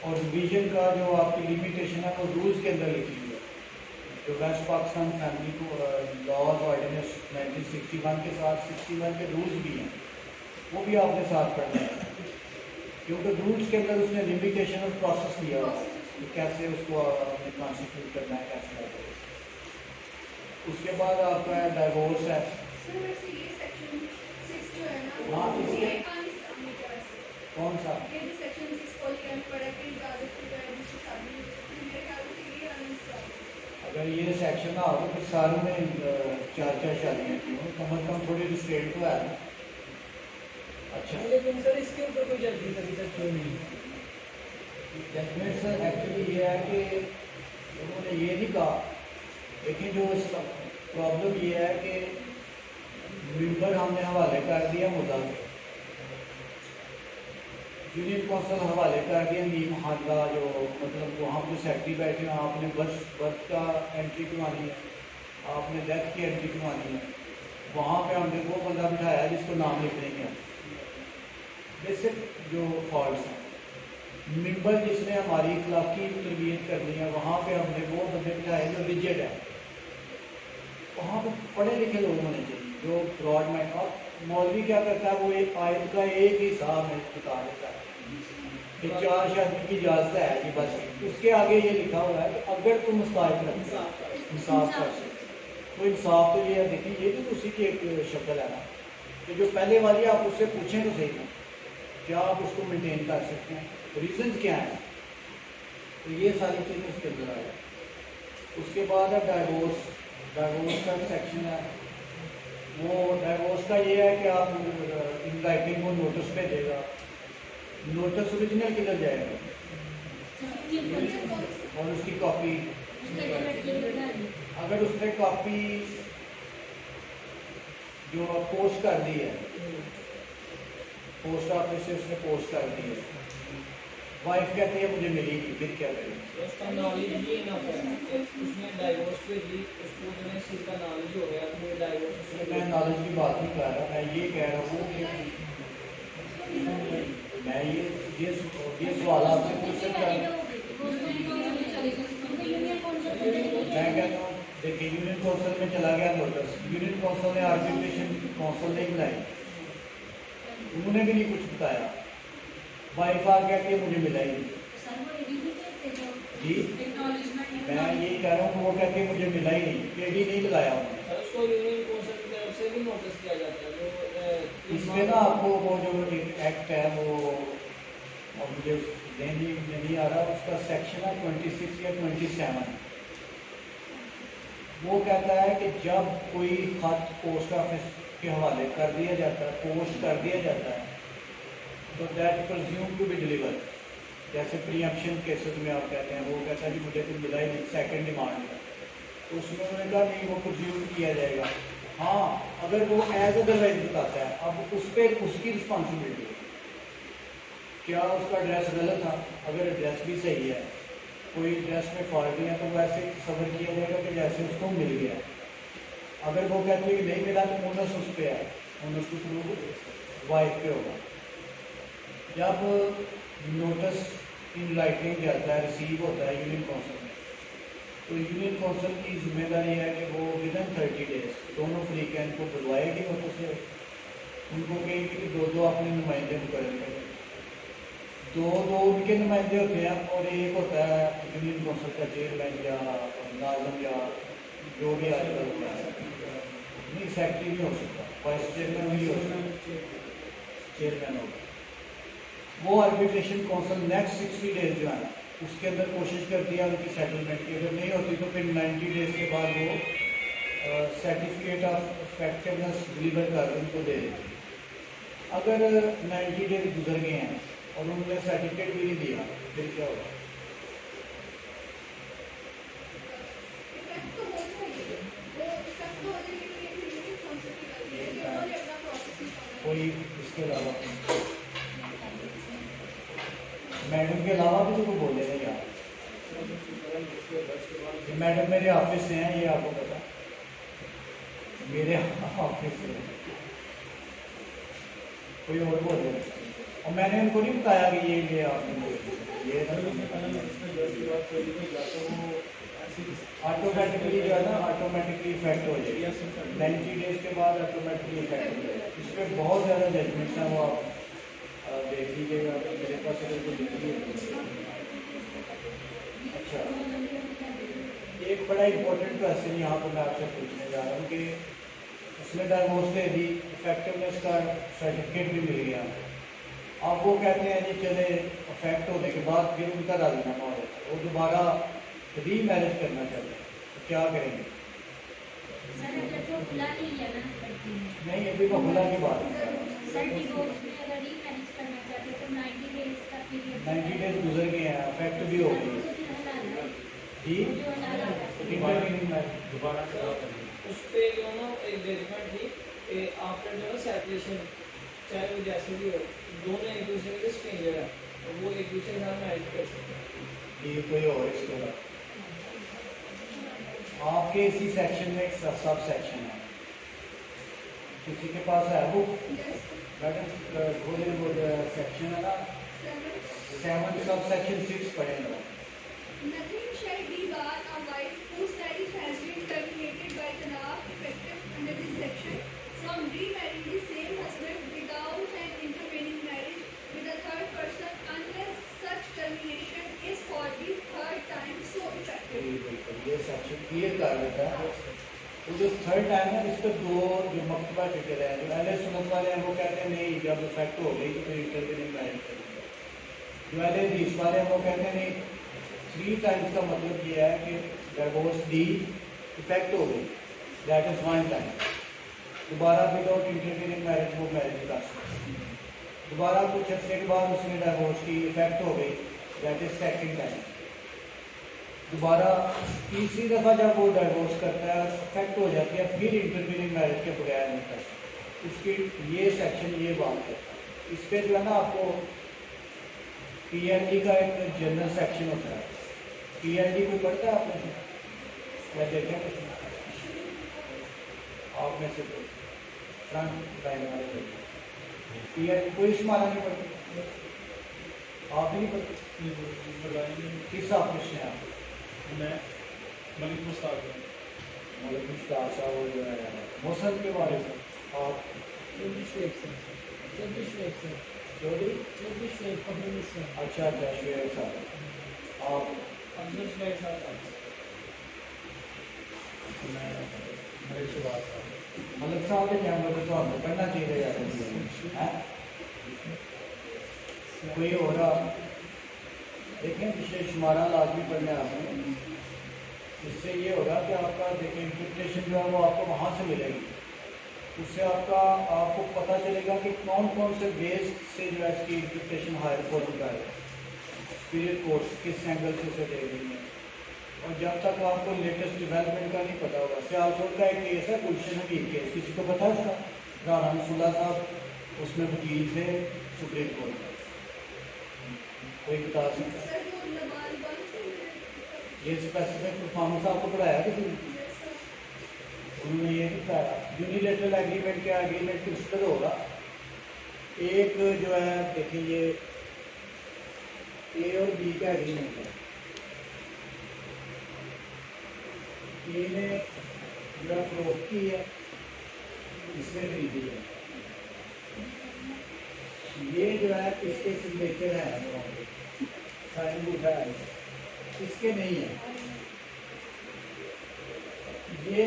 और रिवीजन का जो आपकी लिमिटेशन है वो रूल्स के अंदर लिखी हुई है, जो वेस्ट पाकिस्तान फैमिली को लॉज ऑर्डिनेंस 1961 के साथ 61 के रूल्स भी हैं, वो भी आपने साथ पढ़ना है, क्योंकि रूल्स के अंदर उसने लिमिटेशन और प्रोसेस दिया हुआ है कि कैसे उसको आपने कॉन्स्टिट्यूट करना है, कैसे करना है। उसके बाद आपका डाइवोर्स है। सर वैसे ये सेक्शन 6 जो है ना हाँ, वो इसके- ये आने क्या वैसे कौन सा? ये जो सेक्शन 6 पॉलीगैम पढ़ा के इजाजत की है दूसरी शादी नहीं हो सकती, मेरे ख्याल से ये आने से अगर ये सेक्शन ना हो तो फिर सारों ने 4-4 शादियाँ की हों, कम से कम थोड़ी रिस्ट्रेंट तो है ना। अच्छा, लेकिन सर इसके ऊपर कोई जल्दी कभी तक क्यों नहीं? जजमेंट सर एक्चुअली ये है कि उन्होंने ये नहीं कहा, लेकिन जो इसका प्रॉब्लम ये है कि मेंबर हमने हवाले कर दिया मुद्दा के, यूनियन कौंसिल हवाले कर दिया नीम हादरा, जो मतलब वहाँ पर सेक्रेटरी बैठे हैं, आपने बर्थ का एंट्री करवानी है, आपने डेथ की एंट्री करवानी है, वहाँ पे हमने वो बंदा बिठाया जिसको नाम लिखने के बेसिक जो फॉल्ट हैं। मेंबर जिसने हमारी इखलाकी तरबियत करनी है, वहाँ पे हमने वो बंदे बिठाए जो रिजिड है, वहाँ पे पढ़े लिखे लोग होने चाहिए जो ब्रॉड माइंड। और मौलवी क्या करता है, वो एक आयत का एक ही हिसाब में बता देता है कि 4 शादी की इजाज़त है कि बस, उसके आगे ये लिखा हुआ है कि अगर तुम मुस्ताहिक रखते हो इंसाफ कर सकते, तो इंसाफ तो ये है। देखिए ये भी तो उसी की एक शक्ल है ना, कि जो पहले वाली आप उससे पूछें तो सही ना, क्या आप उसको मेंटेन कर सकते हैं, रीज़न क्या है, तो ये सारी चीज़ें उसके अंदर आ जाए। उसके बाद है डाइवोर्स। डाइवोर्स का सेक्शन है, वो डाइवोर्स का ये है कि आप इन राइटिंग को नोटिस पे देगा, नोटिस ओरिजिनल किधर जाएगा और उसकी कॉपी, अगर उसने कॉपी जो पोस्ट कर दी है, पोस्ट ऑफिस से उसने पोस्ट कर दी है, वाइफ कहती है मुझे मिलेगी, फिर क्या करेगी? उसका नॉलेज ही इनफ है, उसने डाइवोर्स पे दी, उसको जो है इसका नॉलेज हो गया कि ये डाइवोर्स मैं नॉलेज की बात नहीं कर रहा, मैं ये कह रहा हूँ कि मैं ये सवाल आपसे पूछ सकता हूँ। मैं कहता हूँ देखिए, यूनियन कौंसिल में चला गया नोटिस, यूनियन कौंसिल ने आर्बिट्रेशन कौंसिल नहीं बुलाई, उन्होंने भी नहीं कुछ बताया, वाइफ आ कहती है मुझे मिला ही नहीं जी। मैं ये कह रहा हूँ कि वो कहती है मुझे मिला ही नहीं, केडी नहीं लगाया उन्होंने। सर उसको यूनियन कौंसिल की तरफ से भी नोटिस किया जाता है, जो इसमें ना आपको वो जो एक एक्ट है वो और मुझे ध्यान नहीं आ रहा, उसका सेक्शन है 26 या 27। वो कहता है कि जब कोई खत पोस्ट ऑफिस के हवाले कर दिया जाता है, पोस्ट कर दिया जाता है, तो that presume to be deliver. जैसे प्रीएम्पशन केसेस में आप कहते हैं, वो कहता है कि मुझे तो मिला ही नहीं, सेकेंड डिमांड है, तो उसमें उन्होंने कहा नहीं, वो प्रज्यूम किया जाएगा। हाँ, अगर वो एज अदरवाइज बताता है, अब उस पर उसकी रिस्पॉन्सिबिलिटी है। क्या उसका एड्रेस गलत था? अगर एड्रेस भी सही है, कोई एड्रेस में फॉल्ट नहीं है, तो वो ऐसे सबर किया जाएगा कि जैसे उसको मिल गया। अगर वो कहते हैं कि नहीं मिला, तो ओनस उस पर है, ओनस के थ्रू वाइफ पे होगा। जब नोटिस इन राइटिंग जाता है, रिसीव होता है यूनियन काउंसिल में, तो यूनियन काउंसिल की जिम्मेदारी है कि वो विदिन 30 डेज दोनों फ्रीकैन को बुलवाएगी और उसे उनको कहेगी कि दो अपने नुमाइंदे मुकर्रर करें। दो उनके नुमाइंदे होते हैं और एक होता है यूनियन काउंसिल का चेयरमैन या नाज़म या जो भी आजकल होता है। नहीं, सेक्रेटरी नहीं हो सकता, वाइस चेयरमैन नहीं हो सकता, चेयरमैन होगा। वो आर्बिट्रेशन काउंसिल नेक्स्ट 60 डेज जो है उसके अंदर कोशिश करती है उनकी सेटलमेंट की। अगर नहीं होती तो फिर 90 डेज के बाद वो सर्टिफिकेट ऑफ इफेक्टिवनेस डिलीवर कर उनको दे देती है। अगर 90 डेज गुजर गए हैं और उन्होंने सर्टिफिकेट भी नहीं दिया, फिर क्या होगा? इफेक्ट तो हो जाएगी, वो इफेक्ट तो हो जाएगी, तो ये फिर यूनियन काउंसिल की गलती है कि उन्होंने अपना प्रोसेस नहीं फॉलो कोई इसके अलावा मैडम के अलावा भी तो कोई बोले नहीं यार। ये मैडम मेरे ऑफिस से हैं, ये आपको पता, मेरे ऑफिस से कोई और बोले, और मैंने उनको नहीं बताया कि ये आपने ये ऑटोमेटिकली जो है ना, ऑटोमेटिकली इफेक्ट हो जाएगी 90 डेज के बाद, ऑटोमेटिकली इफेक्ट हो जाएगा। इसमें बहुत ज़्यादा जजमेंट्स हैं, वो आप देख लीजिएगा, मेरे पास अगर कोई लिखी है। अच्छा, एक बड़ा इंपॉर्टेंट क्वेश्चन यहाँ पर मैं आपसे पूछने जा रहा हूँ कि उसने डाइवोर्स दे दी, इफेक्टिवनेस का सर्टिफिकेट भी मिल गया, अब वो कहते हैं जी चले इफेक्ट होने के बाद फिर उनका राजीनामा हो जाता है, वो दोबारा री मैरिज करना चाहते हैं, तो क्या करेंगे? नहीं, अभी मैं खुला की बात कर रहा हूँ। 90 डेज गुजर गए हैं, इफेक्ट भी हो गई जी, दोबारा उस पे जो ना एक जजमेंट थी आफ्टर जो ना सेपरेशन, चाहे वो जैसे भी हो, दोनों एक दूसरे के स्ट्रेंजर है, तो वो एक दूसरे के साथ मैरिज कर सकते हैं। ये कोई और इसके बाद आपके इसी सेक्शन में एक सब सेक्शन है, किसी के पास है वो मैडम? वो सेक्शन है ना 7 सब सेक्शन 6 पढ़ेगा। Nothing shall debar a wife whose marriage has been terminated by talaq effective under this section from remarrying the same husband without an intervening marriage with a third person unless such termination is for the third time so effective. बिल्कुल, ये section clear कर देता है। वो जो third time है, इस पर दो जो मकतबा फिक्र है, जो अहले सुन्नत वाले हैं वो कहते हैं नहीं, जब इफेक्ट हो गई तो फिर इंटरवेनिंग मैरिज करेंगे। जो अहले हदीस वाले हैं वो कहते हैं नहीं, 3 टाइम्स का मतलब ये है कि डिवोर्स दी इफेक्ट हो गई, दैट इज 1 टाइम, दोबारा विदाउट इंटरवेनिंग मैरिज वो मैरिज कर सकते हैं। दोबारा कुछ अर्से के बाद उसने डिवोर्स की, इफेक्ट हो गई, दैट इज सेकेंड टाइम। दोबारा तीसरी दफ़ा जब वो डिवोर्स करता है, इफेक्ट हो जाती है, फिर इंटरवेनिंग मैरिज के बगैर नहीं कर सकता। उसकी ये सेक्शन ये बात करता है। इस पर जो है ना आपको PND का एक जनरल सेक्शन होता है, PND कोई पढ़ता है आपने? क्या देखें आप में से फ्रंट लाइन वाले PND कोई इस्तेमाल नहीं पढ़ती, आप ही नहीं पढ़ते? किस ऑफिस में आप? मैं मलिक मुश्ताक हूँ। मलिक मुश्ताक साहब, वो जो है मौसम के बारे में आप चौधरी शेख अच्छा शेर साहब, आप अफजल शेख साहब, मैं मलिक शहबाज साहब। मलिक साहब के कैमरे तो हमें पढ़ना चाहिए यार। कोई हो रहा देखें पिछले शुमारा लाजमी पढ़ने आपने, इससे ये होगा कि आपका देखें इंटरप्रिटेशन जो है वो आपको वहाँ से मिलेगी, उससे आपको पता चलेगा कि कौन कौन से बेस से जो है इसकी इंटरप्रिटेशन हायर कोर्ट का है, पीरियड कोर्स किस एंगल से उसे दे रही है। और जब तक आपको लेटेस्ट डेवलपमेंट का नहीं पता होगा, सियालकोट का एक केस है गुलशन हबीब केस, किसी को पता है उसका? राना रसूलुल्लाह साहब उसमें वकील थे सुप्रीम कोर्ट में, कोई बता सकता है? सर वो नाबालिग से ये स्पेसिफिक परफॉर्मेंस आपको पढ़ाया किसी ने? उन्होंने ये नहीं बताया। यूनिलेटरल एग्रीमेंट क्या एग्रीमेंट कंसिडर होगा, एक जो है देखिए ये ए और बी का एग्रीमेंट है, ए ने जो है फरोख्त की है, इसने खरीदी है, ये जो है इसके सिग्नेचर है, साइन बुक है, इसके नहीं है, ये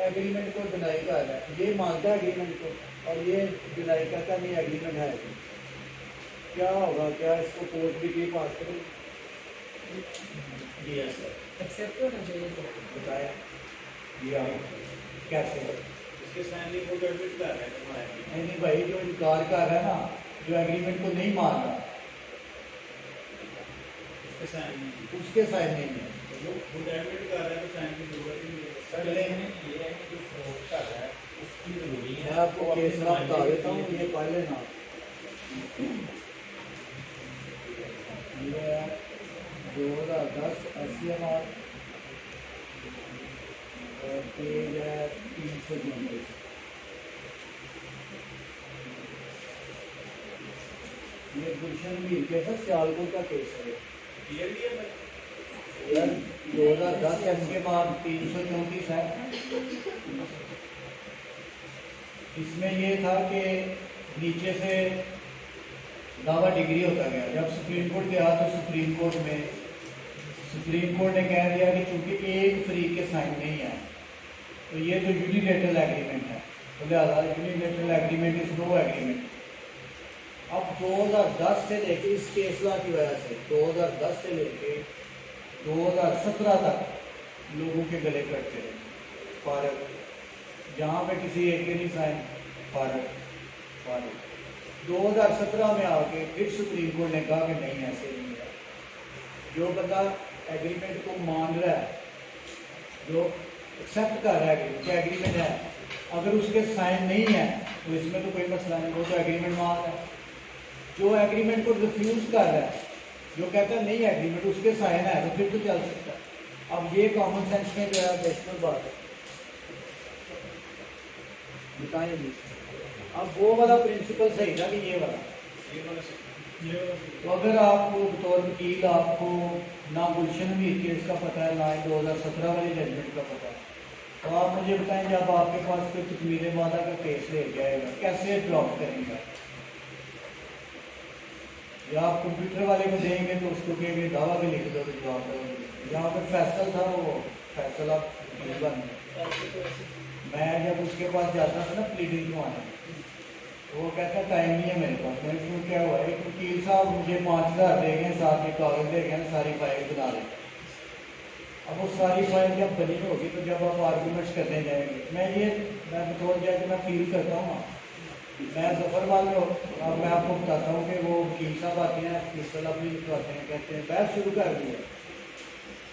एग्रीमेंट को डिनाई कर रहा है, ये मानता है एग्रीमेंट को और ये डिनाई करता नहीं एग्रीमेंट है। क्या होगा, क्या इसको कोर्ट भी की पास करेगी? यस सर, एक्सेप्ट होना चाहिए तो बताया या कैसे? इसके साइन नहीं कोर्ट एडमिट कर रहा है तुम्हारा नहीं भाई, जो इनकार कर रहा है ना, जो एग्रीमेंट को नहीं मान रहा, इसके साइन नहीं, उसके साइन नहीं है। जो खुद एडमिट कर रहा है तो साइन की जरूरत ही नहीं है। पहले ये है कि जो फ्रॉड कर रहा है उसकी जरूरी है। मैं आपको केस ना बता देता हूँ, ये पढ़ लेना। ये 2010 SCMR पेज है 334। ये गुलशन मीर केस है, सियालकोट का केस है क्लियर किया भाई? यार। 2010 SCMR 334 है। इसमें ये था कि नीचे से दावा डिग्री होता गया, जब सुप्रीम कोर्ट गया तो सुप्रीम कोर्ट ने कह दिया कि चूंकि एक फ्री के साइन नहीं है तो ये जो यूनिलेटरल एग्रीमेंट है तो लिहाजा unilateral agreement is no agreement. अब 2010 से लेके इस केस लॉ की वजह से 2010 से लेके 2017 तक लोगों के गले कटते रहे, फारग जहाँ पे किसी एक के नहीं साइन, फारग 2017 में आके फिर सुप्रीम कोर्ट ने कहा कि नहीं ऐसे नहीं है। जो बंदा एग्रीमेंट को मान रहा है, जो एक्सेप्ट कर रहा है कि एग्रीमेंट है, अगर उसके साइन नहीं है तो इसमें तो कोई मसला नहीं, वो तो एग्रीमेंट मान रहा है। जो एग्रीमेंट को रिफ्यूज कर रहा है, जो कहता है नहीं एग्रीमेंट उसके साइन है, तो फिर तो चल सकता है। अब ये कॉमन सेंस में जो है नेशनल बात है, बताएं जी। अब वो वाला प्रिंसिपल सही था कि ये वाला? तो अगर आपको बतौर वकील आपको ना गुलशन मीर केस का पता है, ना 2017 वाले जजमेंट का पता है, तो आप मुझे बताएं जब आपके पास कोई तकमील वादा का केस ले जाएगा कैसे ड्रॉप करेंगे? या आप कंप्यूटर वाले को देंगे तो उसको कहेंगे दावा भी लिख दो तो जवाब दोगे। जहाँ पर फैसल था वो फैसला बन। मैं जब उसके पास जाता था ना प्लीडिंग करवाने, वो कहता टाइम नहीं है मेरे पास। मैं क्यों, क्या हुआ? एक वकील साहब मुझे 5,000 देंगे, साथ में कागज देंगे, सारी फाइल बना लेंगे। अब वो सारी फाइल जब बनी होगी तो जब आप आर्गूमेंट्स करने जाएंगे, मैं बतौर जज मैं फील करता हूँ, मैं जफरबाद में, अब मैं आपको बताता हूँ कि वो वकील साहब आते हैं, मिसल अपनी लिखवाते हैं, कहते हैं बहस शुरू कर दी है।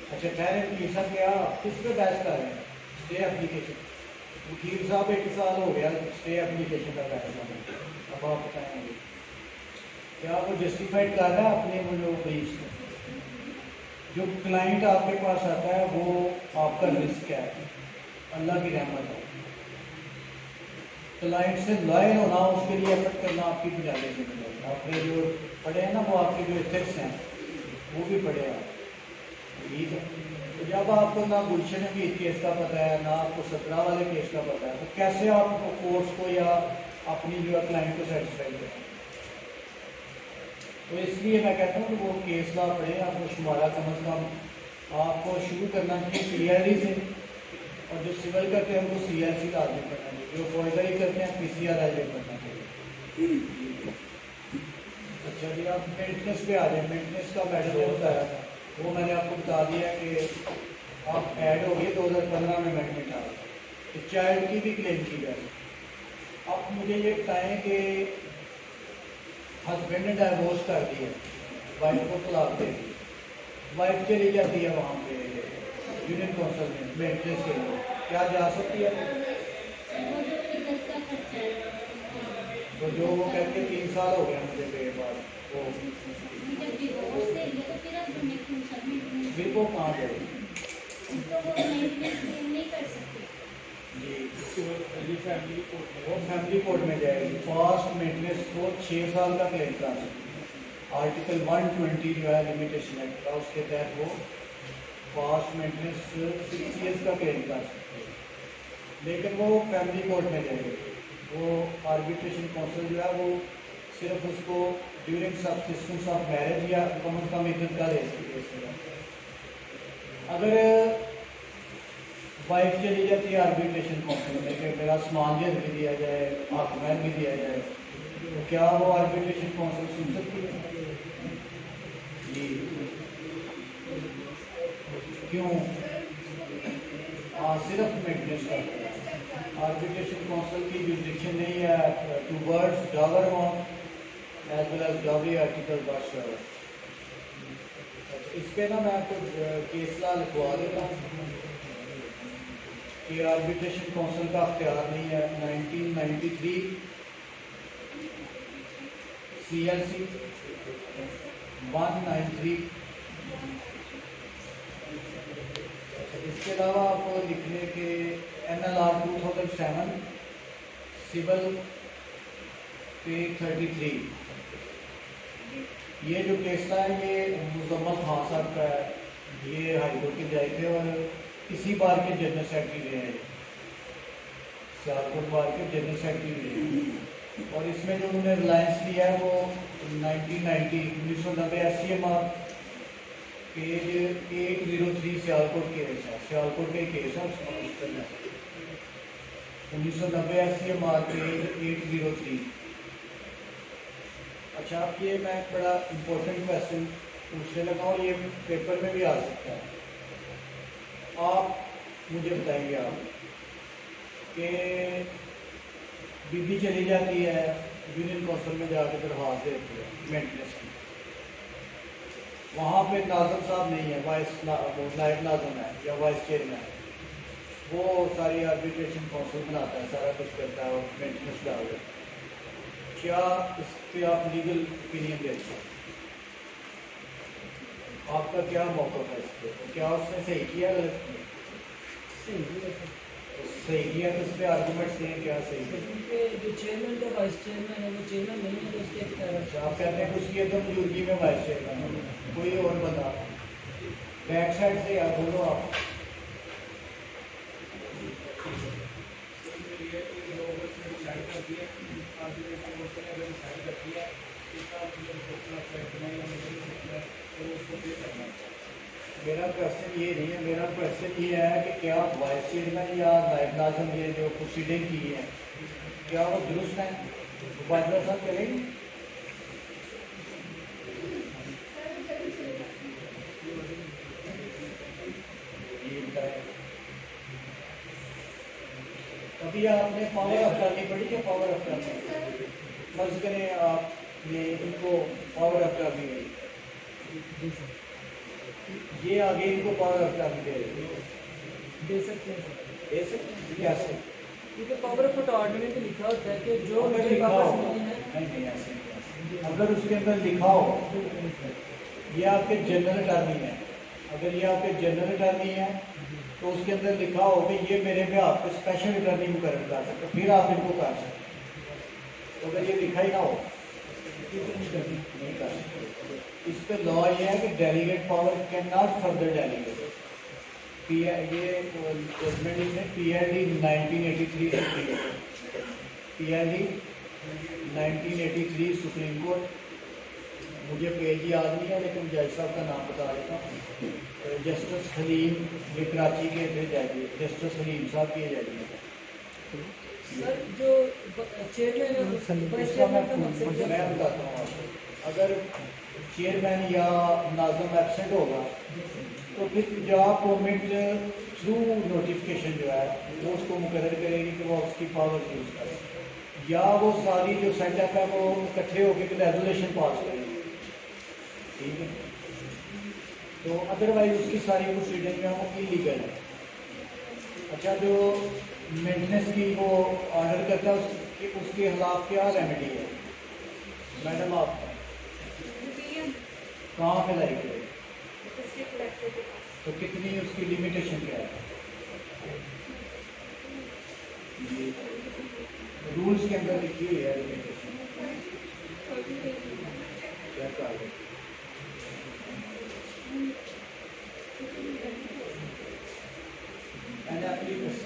अच्छा ठहरे, वकील साहब क्या किस पे बहस कर रहे हैं? Stay application. वकील साहब 1 साल हो गया स्टे एप्लीकेशन का फैसला में, अब आप बताएंगे क्या वो जस्टिफाइड कर रहा है अपने वो लोग ब्रीफ में? जो क्लाइंट आपके पास आता है वो आपका रिस्क है, अल्लाह की रहमत है। क्लाइंट से लॉयल होना, उसके लिए एफर्ट करना आपकी बुनियादी जिम्मेदारी। आपने जो पढ़े हैं ना, वो आपके जो एथिक्स हैं वो भी पढ़े हैं, ठीक है। तो जब आपको ना गुलशन हबीब केस का पता है, ना आपको 17 वाले केस का पता है, तो कैसे आप कोर्ट्स को या अपनी जो है क्लाइंट को सेटिस्फाई करें? तो इसलिए मैं कहता हूँ कि वो केस लॉ पढ़े, आपको शुमारा कम अज़ कम आपको शुरू करना चाहिए CRD से, और जो सिविल करते हैं उनको CRC लाजमी करना चाहिए, जो फौजदारी करते हैं PCR करना चाहिए। चलिए आप मेंटेनेंस पे आ जाए। मेंटेनेंस का मैडम ने बताया था, वो मैंने आपको बता दिया कि आप ऐड हो गए 2015 में अमेंडमेंट आ गया, तो चाइल्ड की भी क्लेम की जाए। अब मुझे ये बताएं कि हस्बैंड ने डाइवोर्स कर दिया, वाइफ को तलाक दे दी, वाइफ चली जाती है वहाँ पे यूनियन काउंसिल में मेंटेनेंस के लिए, क्या जा सकती है? वो जो इधर का खर्चा है उसके लिए। तो जो वो कहते हैं 3 साल हो गया मुझे के बाद, वो जब डिवोर्स ले लिया तो फिर हस्बैंड ने क्यों सबमिट फिर वो कहाँ जाएगी? तो वो मेंटेनेंस क्लेम नहीं कर सकते। जी ये फैमिली कोर्ट में वो फैमिली कोर्ट में जाएगी। फास्ट मेंटेनेंस को 6 साल का क्लेम कर सकती है। आर्टिकल 120 जो है लिमिटेशन एक्ट का, उसके तहत वो फास्ट मेंटेनेंस 6 ईयर्स का क्लेम कर सकती है, लेकिन वो फैमिली कोर्ट में जाएगी। वो आर्बिट्रेशन काउंसिल जो है वो सिर्फ उसको ड्यूरिंग सब्सिस्टेंस ऑफ मैरिज या कम अज़ कम इज्जत का दे सकती है। अगर वाइफ चली जाती है आर्बिट्रेशन काउंसिल में कि मेरा समांजस भी दिया जाए, हकमैन भी दिया जाए, तो क्या वो आर्बिट्रेशन काउंसिल सुन सकती है? जी क्यों? हाँ, सिर्फ मेंटेनेंस का आर्बिट्रेशन काउंसिल की जुरिडिक्शन नहीं है towards dower amount as well as dowry article 12। इस पे ना मैं आपको केस ला लिखवा देता हूँ कि आर्बिट्रेशन काउंसिल का अख्तियार नहीं है। 1993 CLC 193। इसके अलावा आपको लिखने के NLR 2007 सिविल पे 33। ये जो केसला है ये मुजम्मल खान साहब का है, ये हाईकोर्ट के जाए थे और इसी बार के जनरल सेक्रेटरी रहे हैं, सियालकोट बार के जनरल सेक्रेटरी रहे हैं। और इसमें जो उन्होंने रिलायंस लिया है वो 1990 SCMR पेज 803 सियालकोट केस है, सियालकोट के केस है उसमें 1990 SCMR पेज 803। अच्छा, अब ये मैं बड़ा इम्पोर्टेंट क्वेश्चन पूछने लगा और ये पेपर में भी आ सकता है। आप मुझे बताएंगे आप कि बीबी चली जाती है यूनियन काउंसिल में जाकर दरख्वास्त देती है मेंटेनेंस की, वहाँ पे नाज़म साहब नहीं है, नायब नाज़म है या वाइस चेयरमैन, वो सारी आर्बिट्रेशन काउंसिल बनाता है, सारा कुछ करता है और मेंटेनेंस डाल देता है। क्या इस पर आप लीगल ओपिनियन देते हैं? आपका क्या मौका है इस पर? क्या उसने सही किया गलत किया? सही किया तो इस पर आर्गूमेंट्स दें क्या सही है? क्योंकि जो चेयरमैन का वाइस चेयरमैन है वो चेयरमैन नहीं है तो उसके अच्छा, आप कहते हैं उसकी एकदम बुजुर्गी में वाइस चेयरमैन है, कोई और बंदा बैक साइड से यार बोलो आप। मेरा क्वेश्चन ये नहीं है, मेरा क्वेश्चन ये है कि क्या वाइस चेयरमैन या नायब नाज़िम ये जो प्रोसीडिंग की है क्या वो दुरुस्त है? बाजवा साहब करेंगे? ये बताएं। कभी आपने पावर ऑफ अटॉर्नी पढ़ी क्या? पावर ऑफ अटॉर्नी फर्ज करें आपने इनको पावर ऑफ अटॉर्नी दी, ये आगे इनको पावर ऑफ अटॉर्नी दे सकते हैं सर। दे सकते हैं कैसे? क्योंकि पावर ऑफ अटॉर्नी में तो लिखा होता है कि जो अगर मुझे लिखा हो वापस नहीं है नहीं ऐसे नहीं। अगर उसके अंदर लिखा हो ये आपके जनरल अटॉर्नी है, अगर ये आपके जनरल अटॉर्नी है तो उसके अंदर लिखा हो कि ये मेरे पे आपको स्पेशल अटॉर्नी मुकर्रर कर सकते, फिर आप इनको कर सकते। तो अगर ये लिखा ही ना हो नहीं कर सकते। इस पर लॉ ये है कि delegate power can not further delegate. ये गवर्नमेंट ने PLD 1983 PLD 1983 सुप्रीम कोर्ट, मुझे पेज याद नहीं है लेकिन जज साहब का नाम बता देता हूँ, जस्टिस हलीम, ये कराची के थे जज, जस्टिस हलीम साहब के जज हैं। सर जो चेयरमैन है वाइस चेयरमैन का मकसद क्या मैं है? बताता हूँ आपको। अगर चेयरमैन या नाज़म एबसेंट होगा तो फिर पंजाब गवर्नमेंट थ्रू नोटिफिकेशन जो है वो उसको मुकर्रर करेगी कि वो उसकी पावर यूज़ करे, या वो सारी जो सेटअप है वो इकट्ठे होकर रेजोल्यूशन पास करेंगे, ठीक है। तो अदरवाइज उसकी सारी प्रोसीडिंग है वो इलीगल है। अच्छा, जो मेंटेनेंस की वो ऑर्डर करता है उसके खिलाफ क्या रेमेडी है मैडम? आप कहाँ पे लाई करें? तो कितनी उसकी लिमिटेशन क्या है? रूल्स के अंदर लिखी हुई है लिमिटेशन, क्या कहा है?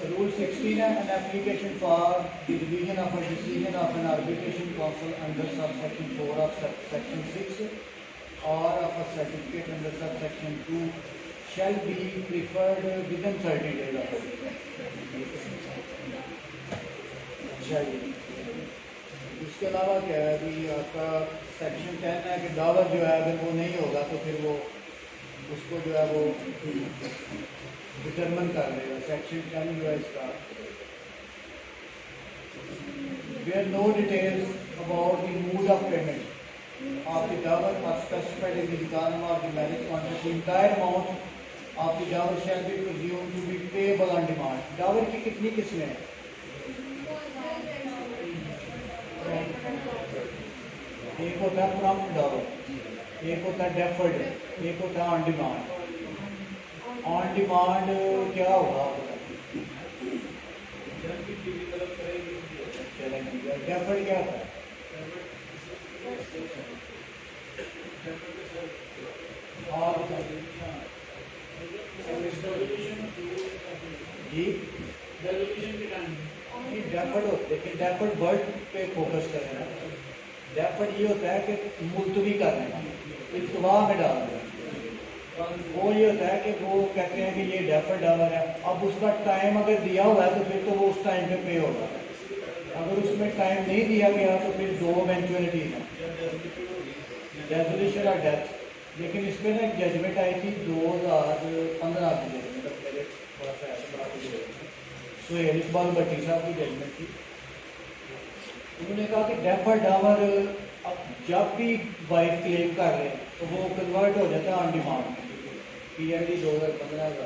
Rule 16 है, an application for the revision of a decision of an arbitration council under subsection 4 of section 6 or of a certificate under subsection 2 shall be preferred within 30 days of it. अच्छा जी, इसके अलावा क्या है अभी आपका सेक्शन 10 है कि दावत जो है अगर वो नहीं होगा तो फिर वो उसको जो है वो डिटरमिन कर लेगा। सेक्शन 10 जो है इसका where no details about the mode of payment of the दावत और specified in the requirement of the marriage contract, the entire amount of the दावत shall be presumed to be payable on demand. दावत की कितनी किस्में हैं? एक होता है प्रॉम्प्ट दावत, एक होता है डेफर्ड, एक होता है ऑन डिमांड। ऑन डिमांड क्या होगा? डेफर्ड क्या होता है? जी डेफर्ड होता है, लेकिन डेफर्ड वर्ड पे फोकस करें। डेफर्ड ये होता है कि मुलतवी करना, इल्तवा में डाल देना। वो ये होता है कि वो कहते हैं कि ये डेफर्ड डावर है, अब उसका टाइम अगर दिया हुआ है तो फिर तो वो उस टाइम पे पे होगा। अगर उसमें टाइम नहीं दिया गया तो फिर दो इवेंचुअलिटीज हैं, रेजोल्यूशन और डेथ। लेकिन इसमें ना एक जजमेंट आई थी 2015 की जजमेंट, पहले थोड़ा सा सुहेल इकबाल भट्टी साहब की जजमेंट थी। उन्होंने कहा कि डेफर्ड डावर अब जब भी वाइफ क्लेम कर रहे हैं तो वो कन्वर्ट हो जाता है ऑन डिमांड। PID 2015 का